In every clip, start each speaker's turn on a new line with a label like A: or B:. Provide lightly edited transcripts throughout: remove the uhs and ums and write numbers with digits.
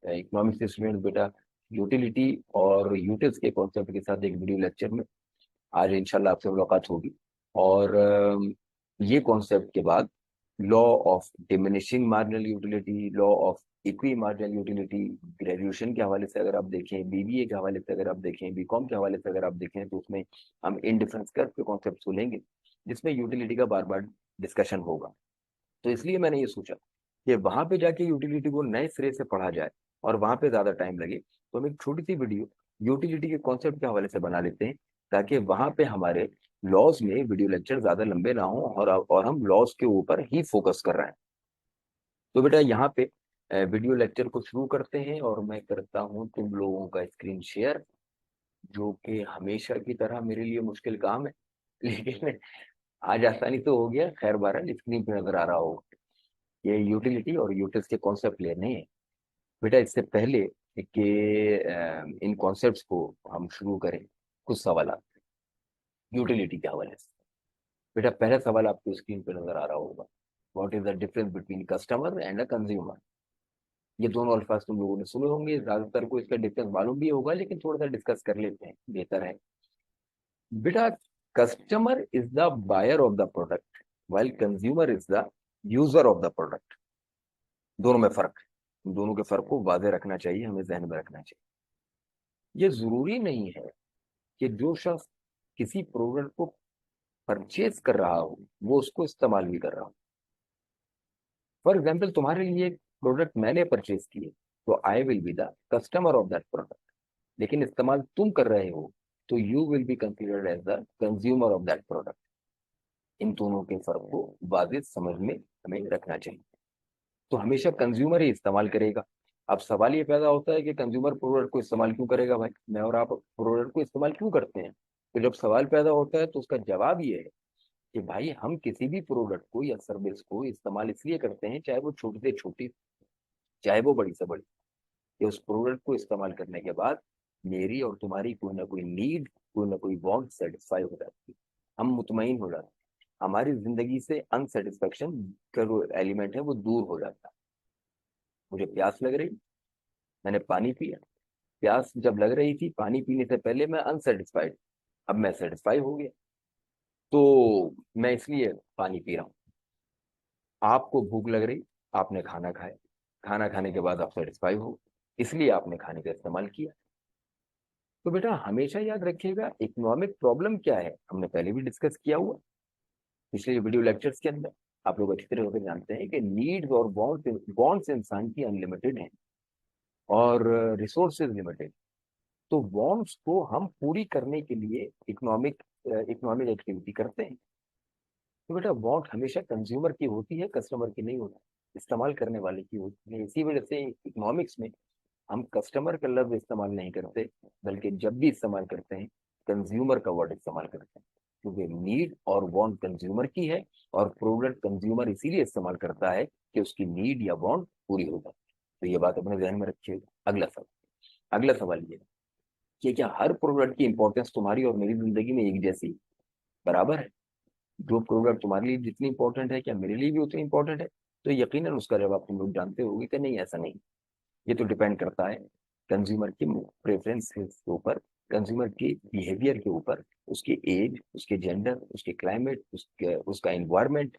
A: Economics student बेटा, utility और utils के कॉन्सेप्ट के साथ एक वीडियो लेक्चर में आज इंशाल्लाह आपसे मुलाकात होगी। और ये कॉन्सेप्ट के बाद law of diminishing marginal utility, law of equi marginal utility, graduation के हवाले से अगर आप देखें, बीबीए के हवाले से अगर आप देखें, बीकॉम के हवाले से अगर आप देखें, तो उसमें हम इंडिफरेंस कर्व के कॉन्सेप्ट लेंगे जिसमें यूटिलिटी का बार बार डिस्कशन होगा। तो इसलिए मैंने ये सोचा कि वहां पे जाके यूटिलिटी को नए सिरे से पढ़ा जाए और वहां पे ज्यादा टाइम लगे, तो हम एक छोटी सी वीडियो यूटिलिटी के कॉन्सेप्ट के हवाले से बना लेते हैं, ताकि वहां पे हमारे लॉज में वीडियो लेक्चर ज्यादा लंबे ना हो और हम लॉज के ऊपर ही फोकस कर रहे हैं। तो बेटा यहाँ पे वीडियो लेक्चर को शुरू करते हैं और मैं करता हूँ तुम लोगों का स्क्रीन शेयर, जो कि हमेशा की तरह मेरे लिए मुश्किल काम है, लेकिन आज आसानी तो हो गया। खैर बहरहाल स्क्रीन पे नजर आ रहा होगा। ये यूटिलिटी और यूटिल्स के कॉन्सेप्ट लेने हैं बेटा। इससे पहले कि इन कॉन्सेप्ट्स को हम शुरू करें, कुछ सवाल यूटिलिटी के हवाले से। बेटा पहला सवाल आपको स्क्रीन पे नजर आ रहा होगा, what is the difference between customer and a consumer. ये दोनों अल्फाज तुम लोगों ने सुने होंगे, ज्यादातर को इसका डिफरेंस मालूम भी होगा, लेकिन थोड़ा सा डिस्कस कर लेते हैं, बेहतर है। बेटा customer is the buyer of the product while consumer is the user of the product. दोनों में फर्क है, इन दोनों के फर्क को वाज़ेह रखना चाहिए, हमें जहन में रखना चाहिए। ये जरूरी नहीं है कि जो शख्स किसी प्रोडक्ट को परचेज कर रहा हो वो उसको इस्तेमाल भी कर रहा हो। फॉर एग्जाम्पल तुम्हारे लिए एक प्रोडक्ट मैंने परचेज किए, तो I will be the customer of that product, लेकिन इस्तेमाल तुम कर रहे हो तो you will be considered as the consumer of that product. इन दोनों के फर्क को वाजिब समझ में हमें रखना चाहिए। तो हमेशा कंज्यूमर ही इस्तेमाल करेगा। अब सवाल ये पैदा होता है कि कंज्यूमर प्रोडक्ट को इस्तेमाल क्यों करेगा भाई, मैं और आप प्रोडक्ट को इस्तेमाल क्यों करते हैं। तो जब सवाल पैदा होता है तो उसका जवाब ये है कि भाई हम किसी भी प्रोडक्ट को या सर्विस को इस्तेमाल इसलिए करते हैं, चाहे वो छोटी से छोटी, चाहे वो बड़ी से बड़ी, कि उस प्रोडक्ट को इस्तेमाल करने के बाद मेरी और तुम्हारी कोई ना कोई नीड, कोई ना कोई वांट सेटिस्फाई हो जाती है, हम मुतमईन हो जाते हैं, हमारी जिंदगी से अनसेटिस्फेक्शन का जो एलिमेंट है वो दूर हो जाता है। मुझे प्यास लग रही, मैंने पानी पिया, प्यास जब लग रही थी पानी पीने से पहले मैं अनसेटिस्फाइड, अब मैं सेटिस्फाई हो गया, तो मैं इसलिए पानी पी रहा हूँ। आपको भूख लग रही, आपने खाना खाया, खाना खाने के बाद आप सेटिस्फाई हो, इसलिए आपने खाने का इस्तेमाल किया। तो बेटा हमेशा याद रखिएगा इकोनॉमिक प्रॉब्लम क्या है, हमने पहले भी डिस्कस किया हुआ पिछले वीडियो लेक्चर्स के अंदर। आप लोग अच्छी तरह से जानते हैं कि नीड्स और वांट्स इंसान की अनलिमिटेड हैं और रिसोर्सेज लिमिटेड। तो वांट्स को हम पूरी करने के लिए इकोनॉमिक एक्टिविटी करते हैं। तो बेटा वांट हमेशा कंज्यूमर की होती है, कस्टमर की नहीं होती, इस्तेमाल करने वाले की होती है। इसी वजह से इकोनॉमिक्स में हम कस्टमर का लफ्ज इस्तेमाल नहीं करते, बल्कि जब भी इस्तेमाल करते हैं कंज्यूमर का वर्ड इस्तेमाल करते हैं, क्योंकि नीड और वांट कंज्यूमर की है और प्रोडक्ट कंज्यूमर इसीलिए इस्तेमाल करता है कि उसकी नीड या वांट पूरी हो जाए। तो ये बात अपने ध्यान में रखिएगा। अगला सवाल ये है कि क्या हर प्रोडक्ट की इंपॉर्टेंस तुम्हारी और मेरी जिंदगी में एक जैसी बराबर है। जो प्रोडक्ट तुम्हारे लिए जितनी इंपॉर्टेंट है क्या मेरे लिए भी उतनी इंपॉर्टेंट है। तो यकीनन उसका जवाब तुम लोग जानते होगे कि नहीं, ऐसा नहीं। ये तो डिपेंड करता है कंज्यूमर की प्रेफरेंस के ऊपर, कंज्यूमर के बिहेवियर के ऊपर, उसकी एज, उसके जेंडर, उसके क्लाइमेट, उसका इन्वायरमेंट,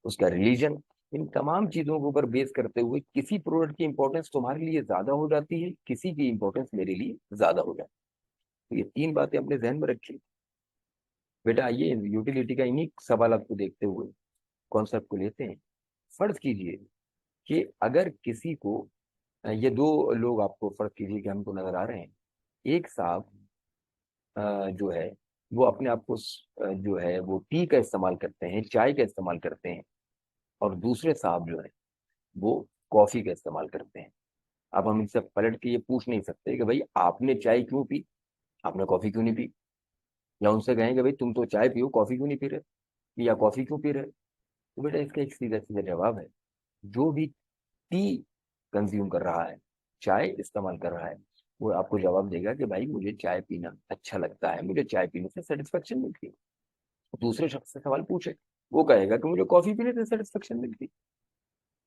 A: उसका रिलीजन, इन तमाम चीजों के ऊपर बेस करते हुए किसी प्रोडक्ट की इंपॉर्टेंस तुम्हारे लिए ज्यादा हो जाती है, किसी की इंपॉर्टेंस मेरे लिए ज्यादा हो जाती है। तो ये तीन बातें अपने जहन में रखिए। बेटा आइए यूटिलिटी का इन्हीं सवाल को देखते हुए कॉन्सेप्ट को लेते हैं। फर्ज कीजिए कि अगर किसी को, ये दो लोग आपको फर्ज कीजिए कि हमको नजर आ रहे हैं। एक साहब जो है वो अपने आप को जो है वो टी का इस्तेमाल करते हैं, चाय का इस्तेमाल करते हैं, और दूसरे साहब जो है वो कॉफी का इस्तेमाल करते हैं। अब हम इनसे पलट के ये पूछ नहीं सकते कि भाई आपने चाय क्यों पी, आपने कॉफी क्यों नहीं पी, या उनसे कहें कि भाई तुम तो चाय पियो कॉफी क्यों नहीं पी रहे, या कॉफी क्यों पी रहे। तो बेटा इसका एक सीधा सीधा जवाब है, जो भी टी कंज्यूम कर रहा है, चाय इस्तेमाल कर रहा है, वो आपको जवाब देगा कि भाई मुझे चाय पीना अच्छा लगता है, मुझे चाय पीने से सेटिस्फेक्शन मिलती है। दूसरे शख्स से सवाल पूछे, वो कहेगा कि मुझे कॉफी पीने से सेटिस्फेक्शन मिलती है।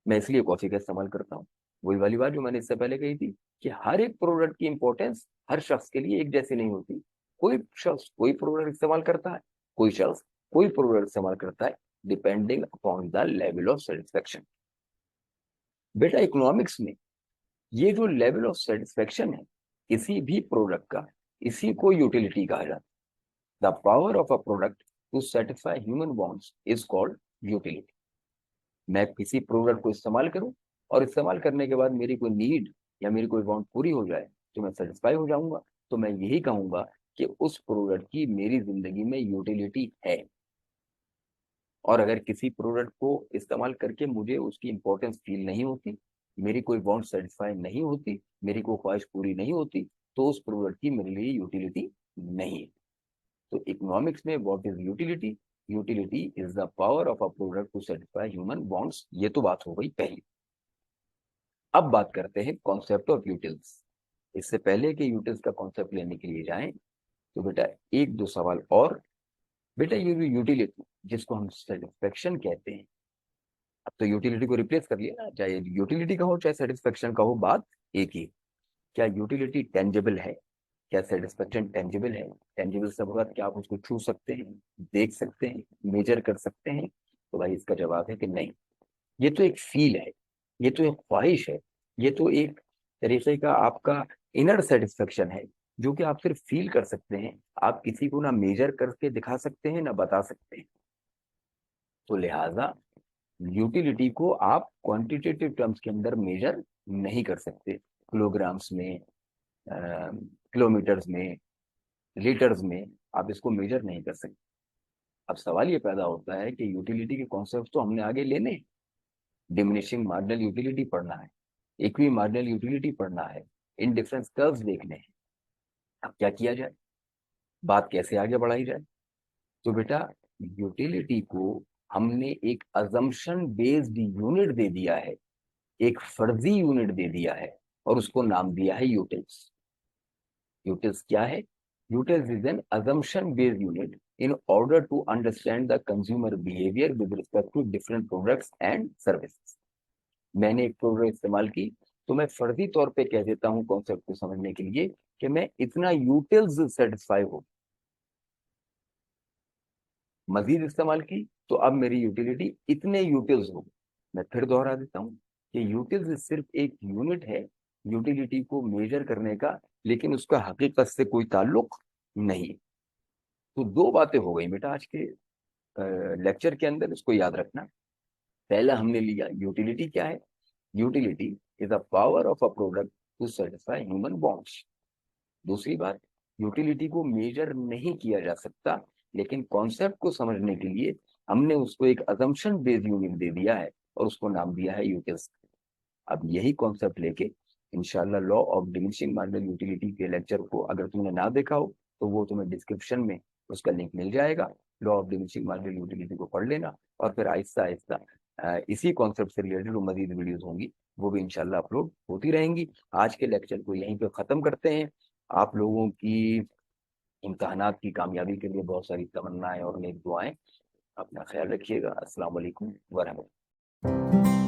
A: मैं इसलिए कॉफी का इस्तेमाल करता हूँ। वही वाली बात जो मैंने इससे पहले कही थी कि हर एक प्रोडक्ट की इंपॉर्टेंस हर शख्स के लिए एक जैसी नहीं होती। कोई शख्स कोई प्रोडक्ट इस्तेमाल करता है, कोई शख्स कोई प्रोडक्ट इस्तेमाल करता है, depending upon the level of satisfaction. बेटा इकोनॉमिक्स में ये जो लेवल ऑफ सेटिस्फेक्शन है किसी भी प्रोडक्ट का, इसी को यूटिलिटी कहा जाता है। The power of a product to satisfy human wants is called utility. मैं किसी प्रोडक्ट को इस्तेमाल करूं और इस्तेमाल करने के बाद मेरी कोई नीड या मेरी कोई वांट पूरी हो जाए तो मैं सेटिस्फाई हो जाऊंगा, तो मैं यही कहूंगा कि उस प्रोडक्ट की मेरी जिंदगी में यूटिलिटी है। और अगर किसी प्रोडक्ट को इस्तेमाल करके मुझे उसकी इंपॉर्टेंस फील नहीं होती, मेरी कोई वांट सेटिस्फाई नहीं होती, मेरी कोई ख्वाहिश पूरी नहीं होती, तो उस प्रोडक्ट की मेरे लिए यूटिलिटी नहीं है। तो इकोनॉमिक्स में what is utility? Utility is the power of a product to satisfy human wants. ये तो बात हो गई पहली। अब बात करते हैं कॉन्सेप्ट ऑफ यूटिल्स। इससे पहले कि यूटिल्स का कॉन्सेप्ट लेने के लिए जाएं तो बेटा एक दो सवाल और। बेटा ये जो यूटिलिटी जिसको हम सेटिस्फेक्शन कहते हैं, अब तो यूटिलिटी को रिप्लेस कर लिया ना, चाहे यूटिलिटी का हो चाहे सेटिस्फेक्शन का हो, बात एक ही। क्या यूटिलिटी टेंजिबल है? क्या सेटिस्फेक्शन टेंजिबल है? टेंजिबल से मतलब क्या आप उसको छू सकते हैं, देख सकते हैं, मेजर कर सकते हैं? तो भाई इसका जवाब है कि नहीं। ये तो एक फील है, ये तो एक ख्वाहिश है, ये तो एक तरीके का आपका इनर सेटिस्फेक्शन है जो कि आप सिर्फ फील कर सकते हैं। आप किसी को ना मेजर करके दिखा सकते हैं ना बता सकते हैं। तो लिहाजा यूटिलिटी को आप क्वांटिटेटिव टर्म्स के अंदर मेजर नहीं कर सकते, किलोग्राम्स में, किलोमीटर्स में, लीटर्स में आप इसको मेजर नहीं कर सकते। अब सवाल ये पैदा होता है कि यूटिलिटी के कॉन्सेप्ट तो हमने आगे लेने हैं। डिमिनिशिंग मार्जिनल यूटिलिटी पढ़ना है, इक्वी मार्जिनल यूटिलिटी पढ़ना है, इन डिफरेंस कर्व्स देखने हैं। अब क्या किया जाए, बात कैसे आगे बढ़ाई जाए? तो बेटा यूटिलिटी को हमने एक अजम्पशन बेस्ड यूनिट दे दिया है, एक फर्जी यूनिट दे दिया है और उसको नाम दिया है यूटिल्स। यूटिल्स क्या है? Utils is an assumption based unit in order to understand the consumer behavior with respect to different products and services। मैंने एक प्रोडक्ट इस्तेमाल की तो मैं फर्जी तौर पे कह देता हूं कॉन्सेप्ट को समझने के लिए कि मैं इतना यूटिल्स सेटिस्फाई हो। मजीद इस्तेमाल की तो अब मेरी यूटिलिटी इतने यूटिल्स हो। मैं फिर दोहरा देता हूँ कि यूटिल्स सिर्फ एक यूनिट है यूटिलिटी को मेजर करने का, लेकिन उसका हकीकत से कोई ताल्लुक नहीं। तो दो बातें हो गई बेटा आज के लेक्चर के अंदर, इसको याद रखना। पहला हमने लिया यूटिलिटी क्या है। Utility is a power of a product to satisfy human wants. दूसरी बात, यूटिलिटी को मेजर नहीं किया जा सकता, लेकिन कॉन्सेप्ट को समझने के लिए हमने उसको एक अजम्पशन बेस्ड यूनिट दे दिया है और उसको नाम दिया है यूटिल्स। अब यही कॉन्सेप्ट लेके इंशाल्लाह law of diminishing marginal utility के लेक्चर को अगर तुमने ना देखा हो तो वो तुम्हें डिस्क्रिप्शन में उसका लिंक मिल जाएगा। Law of diminishing marginal utility को पढ़ लेना और फिर आहिस्ता आहिस्ता इसी कॉन्सेप्ट से रिलेटेड जो मजीद वीडियोस होंगी वो भी इंशाल्लाह अपलोड होती रहेंगी। आज के लेक्चर को यहीं पे ख़त्म करते हैं। आप लोगों की इम्तहानात की कामयाबी के लिए बहुत सारी तमन्नाएं और नेक दुआएं। अपना ख्याल रखिएगा। अस्सलाम वालेकुम वरहमतुल्लाह।